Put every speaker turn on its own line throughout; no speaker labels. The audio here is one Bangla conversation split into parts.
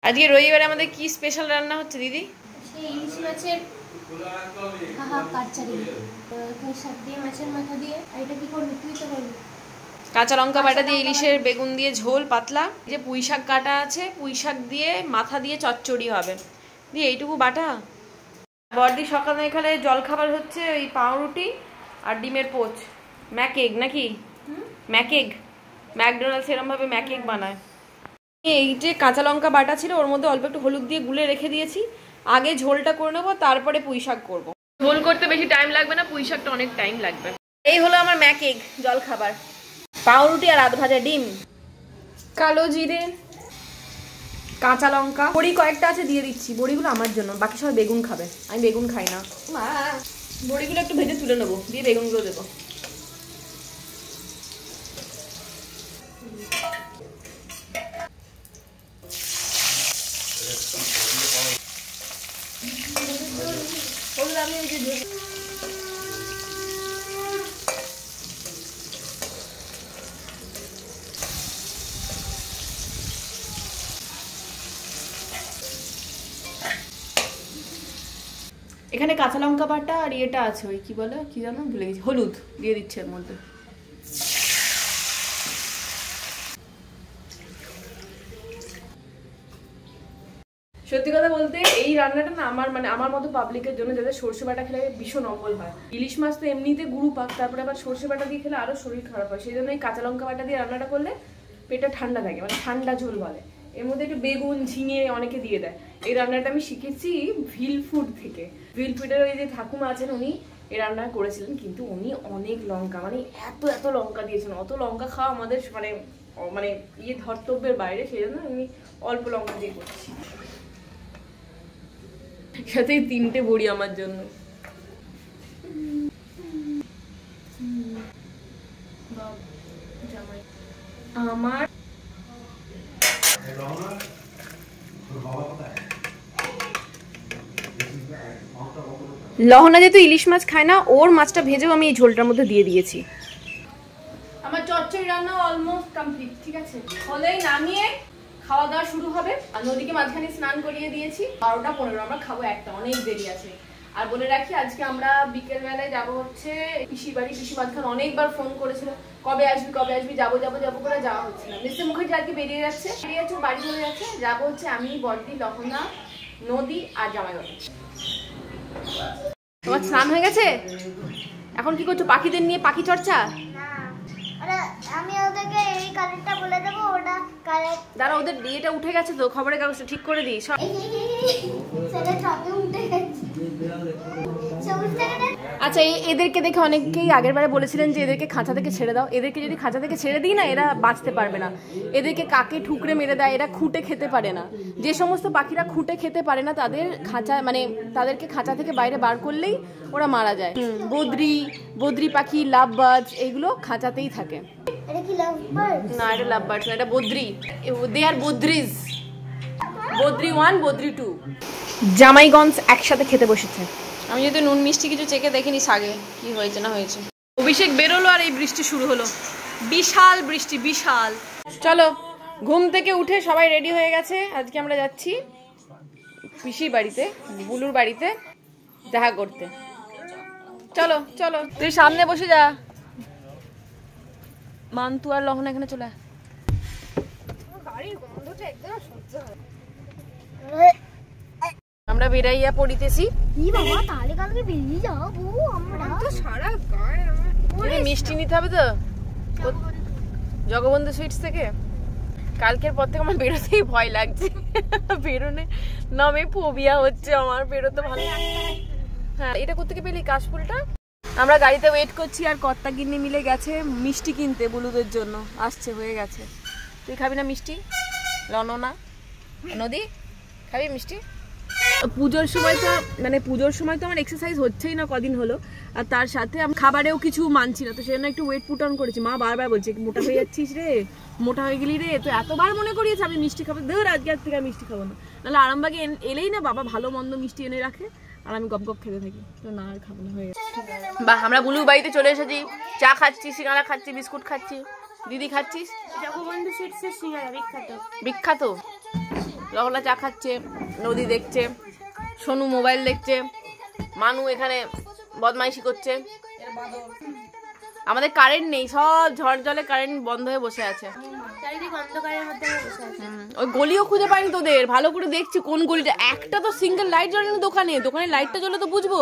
আজকে রবিবারে আমাদের কি স্পেশাল রান্না হচ্ছে দিদি?
ইলিশ মাছের কাঁচা দিয়ে মাছের মাথা দিয়ে। এটা কি করবি তুই? তো করবি
কাঁচা লঙ্কা বাটা দিয়ে ইলিশের বেগুন দিয়ে ঝোল পাতলা। যে পুঁই শাক কাটা আছে, পুঁই শাক দিয়ে মাথা দিয়ে চচ্চড়ি হবে। দিয়ে এইটুকু বাটা। বড়দি সকালে এখানে জলখাবার হচ্ছে ওই পাউরুটি আর ডিমের পোচ। ম্যাকেগ নাকি? ম্যাকেগ, ম্যাকডোনাল্ডস এরমভাবে ম্যাকেগ বানায়। এই যে কাঁচা লঙ্কা বাটা ছিল ওর মধ্যে অল্প একটু হলুদ দিয়ে গুলে রেখে দিয়েছি। আগে ঝোলটা করে নেবো, তারপরে পুঁই শাক করবো। ঝোল করতে বেশি টাইম লাগবে না, পুঁই শাকটা অনেক টাইম লাগবে। এই হলো আমার ম্যাকেগ জলখাবার। পাউরুটি আর আধ ভাজা ডিম, কালো জিরে, কাঁচা লঙ্কা, বড়ি কয়েকটা আছে দিয়ে দিচ্ছি। বড়িগুলো আমার জন্য, বাকি সবাই বেগুন খাবে, আমি বেগুন খাই না। বড়িগুলো একটু ভেজে তুলে নেবো, দিয়ে বেগুনগুলো দেবো। এখানে কাঁচা লঙ্কা বাটা আর এটা আছে, ওই কি বলে, কি জানো ভুলে গেছি, হলুদ দিয়ে দিচ্ছে এর মধ্যে। সত্যি কথা বলতে এই রান্নাটা না আমার মতো পাবলিকের জন্য, যাদের সর্ষে বাটা খেলে ভীষণ অম্বল হয়। ইলিশ মাছ তো এমনিতে গুরু পাক, তারপরে আবার সর্ষে বাটা দিয়ে খেলে আরো শরীর খারাপ হয়। সেই জন্য এই কাঁচা লঙ্কা বাটা দিয়ে রান্নাটা করলে পেটটা ঠান্ডা থাকে, মানে ঠান্ডা ঝোল বলে। এর মধ্যে একটু বেগুন ঝিঙে অনেকে দিয়ে দেয়। এই রান্নাটা আমি শিখেছি ভিল ফুড থেকে। ভিল ফুডের ওই যে ঠাকুমা আছেন, উনি এই রান্না করেছিলেন, কিন্তু উনি অনেক লঙ্কা, মানে এত লঙ্কা দিয়েছেন। অত লঙ্কা খাওয়া আমাদের মানে ধর্তব্যের বাইরে, সেই জন্য আমি অল্প লঙ্কা দিয়ে করছি। সাথে 3টে বড়ি আমার জন্য। আমার লহনা যেহেতু ইলিশ মাছ খায় না, ওর মাছটা ভেজেও আমি এই ঝোলটার মধ্যে দিয়ে দিয়েছি। আমার চচ্চড়ি রান্না অলমোস্ট কমপ্লিট, ঠিক আছে? হলেই নামিয়ে খাওয়া দাওয়া শুরু হবে। আর নদীকে মাঝখানে স্নান করিয়ে দিয়েছি। 12টা 15 আমরা খাবো একটা, অনেক দেরি আছে। আর বলে রাখি, আজকে আমরা বিকেল বেলায় যাবো হচ্ছে পিসির বাড়ি। পিসি মাঝখানে অনেকবার ফোন করেছিল, কবে আসবি যাবো করে যাওয়া হচ্ছে না। মিস্টার মুখার্জি আজকে বেরিয়ে যাচ্ছে, বাড়ি চলে যাচ্ছে। যাবো হচ্ছে আমি, বড়দি, লহনা, নদী আর জামাইবাবু। তোমার স্নান হয়ে গেছে? এখন কি করছো? পাখিদের নিয়ে পাখি চর্চা?
আমি ওদেরকে এই কালারটা বলে দেব, ওটা কালার
দাঁড়া, ওদের বিয়েটা উঠে গেছে তো, খবরের কাগজটা ঠিক করে দিই।
সেটা টপে উঠে গেছে।
আচ্ছা, এদেরকে দেখে অনেকেই আগের বারে বলেছিলেন যে এদেরকে খাঁচা থেকে ছেড়ে দাও। এদেরকে যদি খাঁচা থেকে ছেড়ে দিই না, এরা বাঁচতে পারবে না। এদেরকে কাকে ঠুকরে মেরে দেয়, এরা খুঁটে খেতে পারে না। যে সমস্ত পাখিরা খুঁটে খেতে পারে না, তাদের খাঁচা, মানে তাদেরকে খাঁচা থেকে বাইরে বার করলেই ওরা মারা যায়। বদ্রি পাখি, লাভ বার্ডস, এইগুলো খাঁচাতেই থাকে।
এটা কি লাভ বার্ড?
না, এটা লাভ বার্ডস না, এটা বদ্রি। দে আর বদ্রিজ। বদ্রি 1, বদ্রি 2। জামাইগঞ্জ একসাথে খেতে বসেছে। আমি যদি নুন মিষ্টি কিছু চেখে দেখিনি শাকে কি হয়েছে না হয়েছে। অভিষেক বেরোলো আর এই বৃষ্টি শুরু হলো। বিশাল বৃষ্টি, বিশাল। চলো, ঘুম থেকে উঠে সবাই রেডি হয়ে গেছে। আজকে আমরা যাচ্ছি পিসির বাড়িতে, বুলুর বাড়িতে দেখা করতে। চলো চলো, তুই সামনে বসে যা। মান্তু আর লহনা এখানে চলে আয়। আমরা বেরাইয়া পড়িতেছি।
কি বাবা, তাহলে কালকে বেরিয়ে যাবো আমরা তো সারা গায়ে।
মিষ্টি নিতে হবে তো জগবন্ধু সুইটস থেকে। কালকের পর থেকে আমার বেরোতেই ভয় লাগছে। বেরোনে নামে ফোবিয়া হচ্ছে আমার, বেরোতে ভালো। হ্যাঁ, এটা কোত্থেকে পেলি কাশফুলটা? আমরা গাড়িতে ওয়েট করছি, আর কর্তা গিন্নি মিলে গেছে মিষ্টি কিনতে বুলুদের জন্য। আসছে, হয়ে গেছে। তুই খাবি না মিষ্টি? লননা নদী খাবি মিষ্টি? পুজোর সময় তো আমার এক্সারসাইজ হচ্ছেই না কদিন হলো, আর তার সাথে আমি খাবারেও কিছু মানছি না, তো সেজন্য একটু ওয়েট পুট অন করেছি। মা বারবার বলছে মোটা হয়ে যাচ্ছিস রে, মোটা হয়ে গেলি রে। তো এতবার মনে করিয়েছে আমি মিষ্টি খাবো, ধর আজকে থেকে আমি মিষ্টি খাবো না। নাহলে আরামবাগে এলেই না বাবা ভালো মন্দ মিষ্টি এনে রাখে, আর আমি গপ গপ খেতে থাকি। তো না, আর খাবো না, হয়ে গেছে। বাহ, আমরা বুলুর বাড়িতে চলে এসেছি। চা খাচ্ছি, সিঙ্গাড়া খাচ্ছি, বিস্কুট খাচ্ছি। দিদি খাচ্ছিস?
জগবন্ধু সুইটসের সিঙ্গাড়া বিখ্যাত।
বিখ্যাত। লহলা চা খাচ্ছে, নদী দেখছে, সোনু মোবাইল দেখছে, মানু এখানে বদমাইশি করছে। আমাদের কারেন্ট নেই, সব ঝড় জলে কারেন্ট বন্ধ হয়ে বসে আছে। ওই গলিও খুঁজে পাইনি তোদের, ভালো করে দেখছি কোন গলিটা। একটা তো সিঙ্গেল লাইট জ্বলে না দোকানে, দোকানে লাইটটা জ্বলে তো বুঝবো।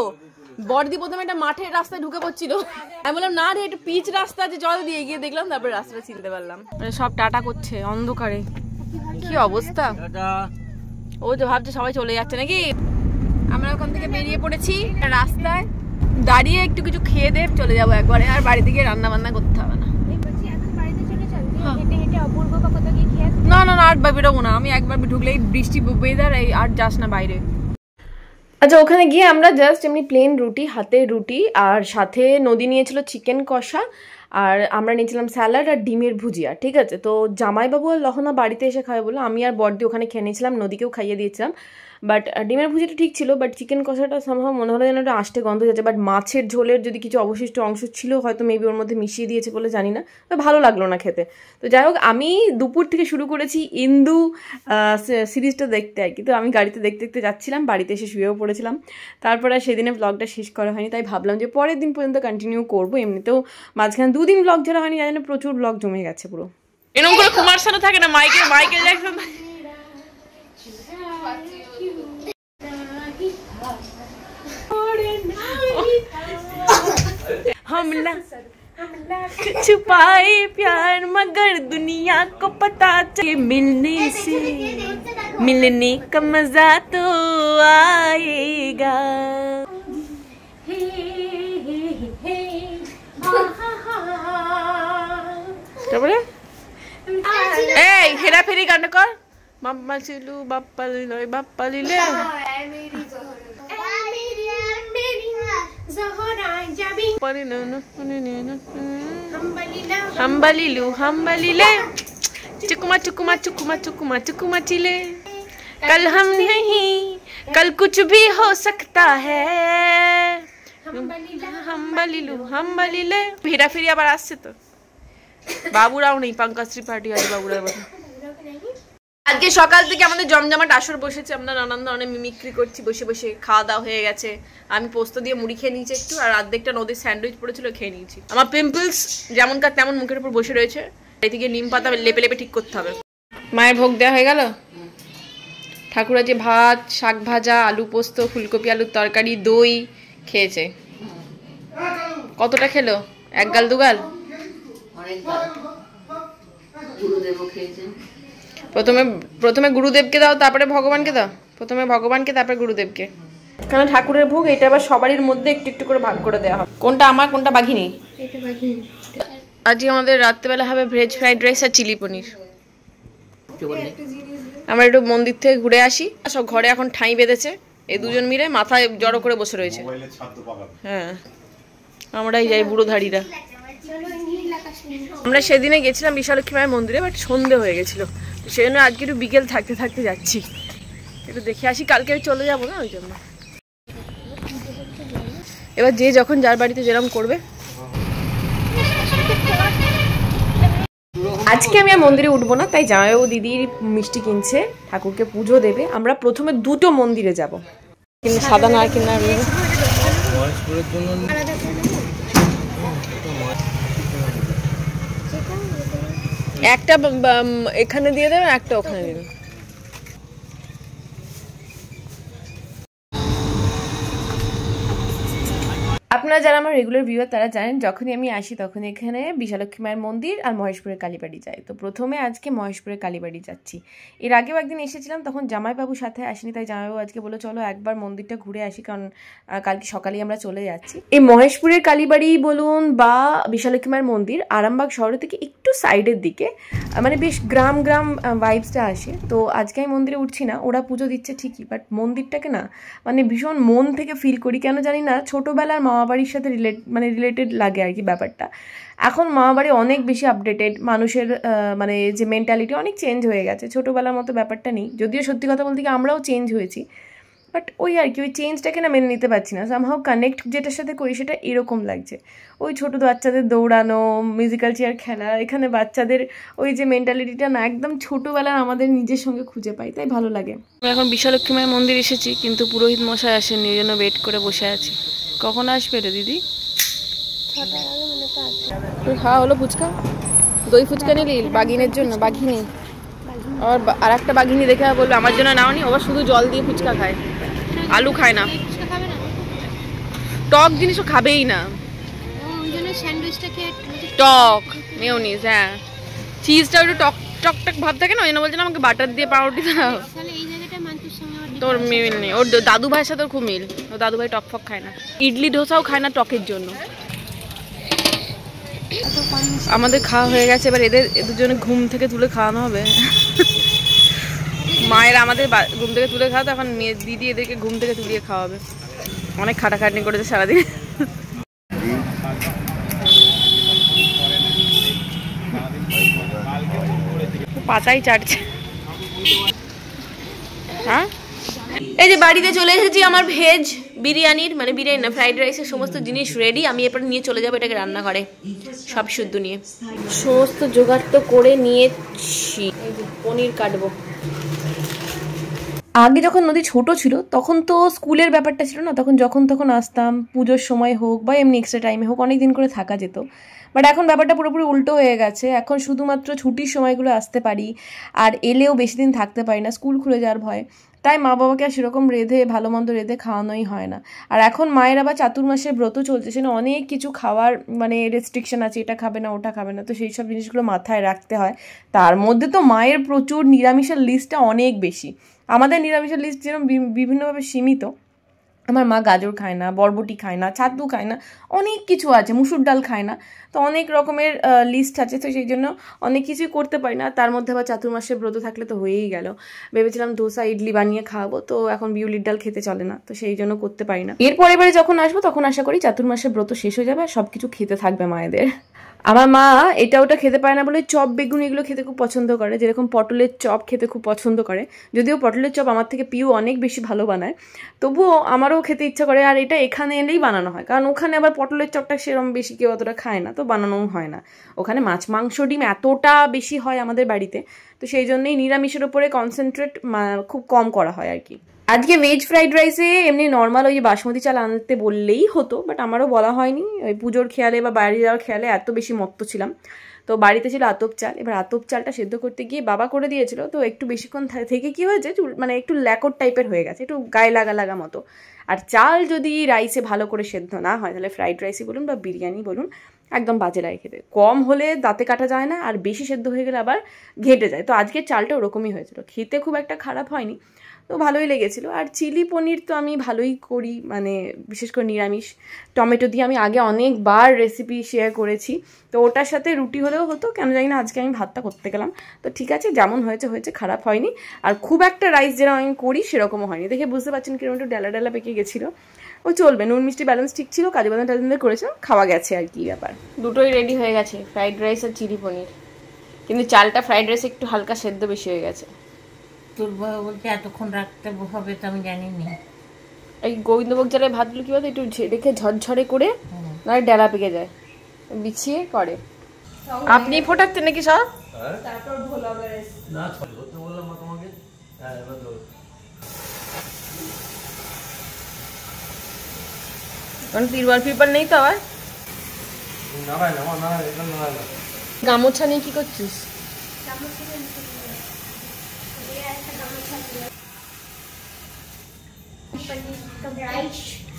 বড়দি প্রথমে একটা মাঠের রাস্তায় ঢুকে পড়ছিল, আমি বললাম না রে, একটা পিচ রাস্তা আছে, জল দিয়ে গিয়ে দেখলাম, তারপরে রাস্তাটা চিনতে পারলাম। সব টাটা করছে অন্ধকারে, কি অবস্থা। ও যে ভাবছে সবাই চলে যাচ্ছে নাকি। আমরা ওখান থেকে বেরিয়ে পড়েছি, রাস্তায় দাঁড়িয়ে একটু কিছু খেয়ে দিয়ে চলে যাবো একবারে, আর বাড়িতে গিয়ে রান্না বান্না করতে হবে না। না না না, আর বেরোবো না আমি, একবার ঢুকলেই বৃষ্টি ওয়েদার, এই আর যাস না বাইরে। আচ্ছা, ওখানে গিয়ে আমরা জাস্ট এমনি প্লেন রুটি, হাতে রুটি, আর সাথে নদী নিয়েছিল চিকেন কষা, আর আমরা নিয়েছিলাম স্যালাড আর ডিমের ভুজিয়া। ঠিক আছে, তো জামাইবাবু আর লহনা বাড়িতে এসে খাবে বলে আমি আর বড়দি ওখানে খেয়ে নিয়েছিলাম, নদীকেও খাইয়ে দিয়েছিলাম। বাট ডিমের ভুজিটা ঠিক ছিল, বাট চিকেন কষাটা সম্ভব মনে হলো যেন একটা আষ্টে গন্ধ যাচ্ছে। বাট মাছের ঝোলের যদি কিছু অবশিষ্ট অংশ ছিল হয়তো মেবি ওর মধ্যে মিশিয়ে দিয়েছে বলে জানি না, ভালো লাগলো না খেতে। তো যাই হোক, আমি দুপুর থেকে শুরু করেছি ইন্দু সিরিজটা দেখতে আর কি। তো আমি গাড়িতে দেখতে দেখতে যাচ্ছিলাম, বাড়িতে এসে শুয়েও পড়েছিলাম। তারপরে আর সেদিনে ব্লগটা শেষ করা হয়নি, তাই ভাবলাম যে পরের দিন পর্যন্ত কন্টিনিউ করবো। এমনিতেও মাঝখানে 2 দিন ব্লগ ছাড়া হয়নি, জানি না প্রচুর ব্লগ জমে গেছে পুরো। এরকম করে কুমার শানু থাকে না, মাইকেল জ্যাকসন। हमला छुपाए प्यार मगर दुनिया को पता चले, मिलने का मजा तो आएगा। এই হেরাফেরি গান কর, বাপ্পা ছিলু বাপ্পা লিলে বাপ্পা লিলে। हम्बलिलू हम्बलिले चुकुमा चुकुमा चुकुमा चुकुमा चुकुमा चिले, कल हम नहीं कल कुछ भी हो सकता है। हम्बलिलू हम्बलिले। फिरा फिरी আবার আসছে তো, বাবুরাও নেই, পঙ্কজ ত্রিপাঠী আর বাবুরাও বসে। আজকে সকাল থেকে আমাদের জমজমাট আসর বসেছে, আমরা নানান ধরনের মিমিক্রি করছি বসে বসে। খাওয়া দাওয়া হয়ে গেছে, আমি পোস্ত দিয়ে মুড়ি খেয়ে নিয়েছি একটু, আর অর্ধেকটা নদীর স্যান্ডউইচ পড়েছিল খেয়ে নিয়েছি। আমার পিম্পলস যেমনকার তেমন মুখের উপর বসে রয়েছে, এদিকে নিম পাতা লেপে লেপে ঠিক করতে হবে। মায়ের ভোগ দেওয়া হয়ে গেল। ঠাকুর আজকে ভাত, শাক ভাজা, আলু পোস্ত, ফুলকপি আলুর তরকারি, দই খেয়েছে। কতটা খেলো? 1 গাল 2 গাল? প্রথমে গুরুদেবকে দাও, তারপরে ভগবানকে দাও। প্রথমে ভগবানকে, তারপরে গুরুদেবকে। কারণ ঠাকুরের ভোগ এটা আবার সবারই মধ্যে একটু একটু করে ভাগ করে দেওয়া হবে। কোনটা আমার, কোনটা বাঘিনী? আজকে আমাদের রাত্রেবেলা হবে ভেজ ফ্রাইড রাইস আর চিলি পনির। আমরা একটু মন্দির থেকে ঘুরে আসি, সব ঘরে এখন ঠাঁই বেঁধেছে, এই দুজন মিলে মাথায় জড়ো করে বসে রয়েছে। হ্যাঁ, আমরাই যাই বুড়োধারীরা। আমরা সেদিনে গেছিলাম বিশালক্ষী মায়ের মন্দিরে, বাট সন্ধে হয়ে গেছিল, সেই জন্য আজকে একটু বিকেল থাকতে থাকতে যাচ্ছি, একটু দেখে আসি। কালকে চলে যাবো না, ওই জন্য। এবার যে যখন যার বাড়িতে যেরকম করবে। আজকে আমি আর মন্দিরে উঠবো না, তাই জামাইবাবু দিদির মিষ্টি কিনছে, ঠাকুরকে পুজো দেবে। আমরা প্রথমে 2টো মন্দিরে যাব, কিন্তু সাদা নারকেল না একটা এখানে দিয়ে দেবেন, একটা ওখানে দেবেন। আপনারা যারা আমার রেগুলার ভিউয়ার তারা জানেন, যখনই আমি আসি তখন এখানে বিশালক্ষী মায়ের মন্দির আর মহেশপুরের কালীবাড়ি যাই। তো প্রথমে আজকে মহেশপুরের কালীবাড়ি যাচ্ছি। এর আগেও একদিন এসেছিলাম, তখন জামাইবাবুর সাথে আসিনি, তাই জামাইবাবু আজকে বলো চলো একবার মন্দিরটা ঘুরে আসি, কারণ কালকে সকালেই আমরা চলে যাচ্ছি। এই মহেশপুরের কালীবাড়ি বলুন বা বিশালক্ষী মায়ের মন্দির আরামবাগ শহর থেকে একটু সাইডের দিকে, মানে বেশ গ্রাম গ্রাম ভাইবসটা আসে। তো আজকে আমি মন্দিরে উঠছি না, ওরা পুজো দিচ্ছে ঠিকই, বাট মন্দিরটাকে না মানে ভীষণ মন থেকে ফিল করি, কেন জানি না, ছোটোবেলার মামাবাড়ির সাথে রিলেটেড লাগে আর কি ব্যাপারটা। এখন মামাবাড়ি অনেক বেশি আপডেটেড, মানুষের মানে যে মেন্টালিটি অনেক চেঞ্জ হয়ে গেছে, ছোটোবেলার মতো ব্যাপারটা নেই। যদিও সত্যি কথা বলতে কি আমরাও চেঞ্জ হয়েছি, বাট ওই আর কি ওই চেঞ্জটাকে না মেনে নিতে পারছি না। সামহাও কানেক্ট যেটার সাথে করি সেটা এরকম লাগছে। ওই ছোটো বাচ্চাদের দৌড়ানো, মিউজিক্যাল চেয়ার খেলা, এখানে বাচ্চাদের ওই যে মেন্টালিটিটা না একদম ছোটোবেলার আমাদের নিজের সঙ্গে খুঁজে পাই, তাই ভালো লাগে। এখন বিশালক্ষী মায়ের মন্দির এসেছি, কিন্তু পুরোহিত মশাই আসেনি, এই জন্য ওয়েট করে বসে আছি। কখন আসবে রে দিদি? খাওয়া হলো ফুচকা, দই ফুচকা নিলি বাঘিনের জন্য? বাঘিনী আর একটা বাঘিনী দেখে বলবে আমার জন্য নাও নি, আবার শুধু জল দিয়ে ফুচকা খায়, আলু খায় না, টক জিনিসও খাবেই না, টক মেয়োনিজ, হ্যাঁ চিজটা একটু টক টক টক ভাব থাকে না, ওই জন্য বলছে না আমাকে বাটার দিয়ে পাউরুটি দাও। তোর মিল নেই, ওর দাদু ভাইয়ের সাথে খুব মিল, ওর দাদু ভাই টক ফক খায় না, ইডলি ধোসাও খায় না টকের জন্য। আমাদের খাওয়া হয়ে গেছে, এবার এদের জন্য ঘুম থেকে তুলে খাওয়ানো হবে। মায়ের আমাদের ঘুম থেকে তুলে খাওয়া, তখন মেয়ে দিদি এদেরকে ঘুম থেকে তুলিয়ে খাওয়াবে। অনেক খাটাখাটনি করেছে সারাদিন। পাতাই চাটছে। হ্যাঁ এই যে বাড়িতে চলে এসেছি, আমার ভেজ বিরিয়ানির মানে বিরিয়ানি না ফ্রাইড রাইসের সমস্ত জিনিস রেডি। আমি এরপর নিয়ে চলে যাবো এটাকে রান্না করে, সব শুদ্ধ নিয়ে সমস্ত জোগাড় তো করে নিয়েছি। এই যে পনির কাটবো। আগে যখন নদী ছোট ছিল তখন তো স্কুলের ব্যাপারটা ছিল না, তখন যখন তখন আসতাম, পুজোর সময় হোক বা এমনি এক্সট্রা টাইমে হোক অনেক দিন করে থাকা যেত। বাট এখন ব্যাপারটা পুরোপুরি উল্টো হয়ে গেছে, এখন শুধুমাত্র ছুটির সময়গুলো আসতে পারি, আর এলেও বেশি দিন থাকতে পারি না স্কুল খুলে যাওয়ার ভয়। তাই মা বাবাকে আর সেরকম রেঁধে ভালো মন্দ রেঁধে খাওয়ানোই হয় না। আর এখন মায়ের আবার চাতুর্মাসের ব্রত চলছে, সেখানে অনেক কিছু খাওয়ার মানে রেস্ট্রিকশন আছে, এটা খাবে না ওটা খাবে না, তো সেই সব জিনিসগুলো মাথায় রাখতে হয়। তার মধ্যে তো মায়ের প্রচুর নিরামিষের লিস্টটা অনেক বেশি। আমাদের নিরামিষের লিস্ট যেরকম বিভিন্নভাবে সীমিত, আমার মা গাজর খায় না, বরবটি খায় না, ছাতু খায় না, অনেক কিছু আছে, মুসুর ডাল খায় না, তো অনেক রকমের লিস্ট আছে, তো সেই জন্য অনেক কিছুই করতে পারি না। তার মধ্যে আবার চাতুর্মাসের ব্রত থাকলে তো হয়েই গেল। ভেবেছিলাম ধোসা ইডলি বানিয়ে খাওয়াবো, তো এখন বিউলির ডাল খেতে চলে না, তো সেই জন্য করতে পারি না। এরপরে এবারে যখন আসবো তখন আশা করি চাতুর্মাসের ব্রত শেষ হয়ে যাবে আর সব কিছু খেতে থাকবে মায়েদের। আমার মা এটা ওটা খেতে পারে না বলে চপ বেগুন এগুলো খেতে খুব পছন্দ করে, যেরকম পটলের চপ খেতে খুব পছন্দ করে। যদিও পটলের চপ আমার থেকে পিউ অনেক বেশি ভালো বানায়, তবুও আমারও খেতে ইচ্ছা করে। আর এটা এখানে এলেই বানানো হয়, কারণ ওখানে আবার পটলের চপটা সেরকম বেশি কেউ অতটা খায় না, তো বানানোও হয় না। ওখানে মাছ মাংস ডিম এতটা বেশি হয় আমাদের বাড়িতে, তো সেই জন্যই নিরামিষের ওপরে কনসেন্ট্রেট খুব কম করা হয় আর কি। আজকে ভেজ ফ্রাইড রাইসে এমনি নর্মাল ওই বাসমতি চাল আনতে বললেই হতো, বাট আমারও বলা হয়নি, ওই পুজোর খেয়ালে বা বাইরে যাওয়ার খেয়ালে এত বেশি মত্ত ছিলাম। তো বাড়িতে ছিল আতপ চাল, এবার আতপ চালটা সেদ্ধ করতে গিয়ে বাবা করে দিয়েছিল, তো একটু বেশিক্ষণ থেকে কি হয়েছে মানে একটু ল্যাকট টাইপের হয়ে গেছে, একটু গায়ে লাগা লাগা মতো। আর চাল যদি রাইসে ভালো করে সেদ্ধ না হয় তাহলে ফ্রাইড রাইসই বলুন বা বিরিয়ানি বলুন একদম বাজে লাগে খেতে। কম হলে দাঁতে কাটা যায় না, আর বেশি সেদ্ধ হয়ে গেলে আবার ঘেটে যায়। তো আজকের চালটা ওরকমই হয়েছিল, খেতে খুব একটা খারাপ হয়নি, তো ভালোই লেগেছিলো। আর চিলি পনির তো আমি ভালোই করি, মানে বিশেষ করে নিরামিষ টমেটো দিয়ে আমি আগে অনেকবার রেসিপি শেয়ার করেছি, তো ওটার সাথে রুটি হলেও হতো, কেন জানি না আজকে আমি ভাতটা করতে গেলাম। তো ঠিক আছে, যেমন হয়েছে হয়েছে, খারাপ হয়নি। আর খুব একটা রাইস যেরকম আমি করি সেরকমও হয়নি, দেখে বুঝতে পারছেন কিরকম একটু ডালা ডালা পেকে গেছিলো। ও চলবে, নুন মিষ্টি ব্যালেন্স ঠিক ছিল, কাজু বাদাম টাজু দিয়ে করেছিলাম, খাওয়া গেছে আর কি ব্যাপার। দুটোই রেডি হয়ে গেছে, ফ্রাইড রাইস আর চিলি পনির, কিন্তু চালটা ফ্রাইড রাইসে একটু হালকা সেদ্ধ বেশি হয়ে গেছে।
তোর বলতে এতক্ষণ রাখতে হবে তো আমি জানিনি।
এই গোবিন্দভোগ চালের ভাতগুলো কি বলতো একটু রেখে ঝরঝরে করে নয় ডেলা পেকে যায়, বিছিয়ে করে। আপনি ফোটাচ্ছেন নাকি সব? তারপর ভোলা বেশ না ধরতে বললাম না তোমাকে। হ্যাঁ এবার ধরো, কারণ তিরবার পেপার নেই তো আবার। না ভাই না না এটা না না। গামছা নিয়ে কি করছিস?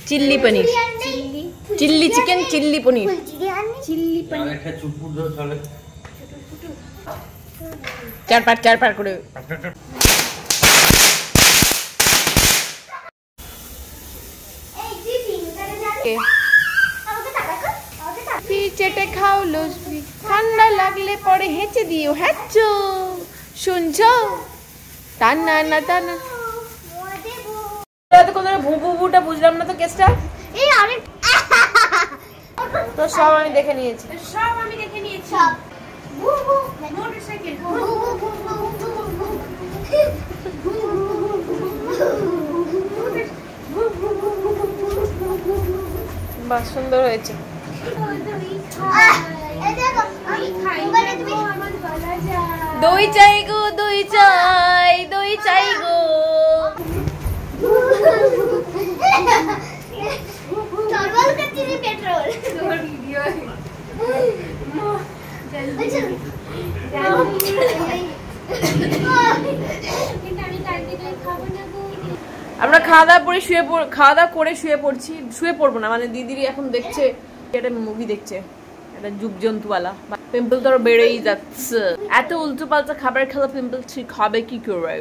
চিল্লি পনির, চিল্লি চিকেন, চিল্লি পনির, চিল্লি পনির, চার পার করে। চেটে খাও লসবি, ঠান্ডা লাগলে পরে হেঁচে দিও হ্যাচো, শুনছো? টানা না টানা ভুটা বুঝলাম না তো কেসটা। এই আমি তো সব আমি দেখে নিয়েছি, সব আমি দেখে নিয়েছি। মোটরসাইকেল বাহ সুন্দর হয়েছে। দই চাই গো, দই চাই, দই চাই গো। আমরা খাওয়া দাওয়া করে শুয়ে পড়ছি, শুয়ে পড়বো না মানে দিদির এখন দেখছে একটা মুভি দেখছে, একটা জীবজন্তুওয়ালা। পিম্পল তো বেড়েই যাচ্ছে, এত উল্টো পাল্টা খাবার খেলে পিম্পল ঠিক হবে কি করে?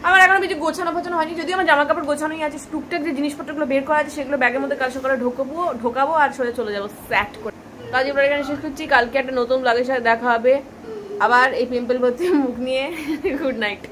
আমার এখন কিছু গোছানো ফোছানো হয়নি, যদিও আমার জামা কাপড় গোছানোই আছে, টুকটাক যে জিনিসপত্রগুলো বের করা আছে সেগুলো ব্যাগের মধ্যে কাল সকালে ঢোকাবো আর সোজা চলে যাবো স্যাট করে। কাজে এখানে শেষ করছি, কালকে একটা নতুন ব্লগের সাথে দেখা হবে আবার এই পিম্পল ভর্তি মুখ নিয়ে। Good night.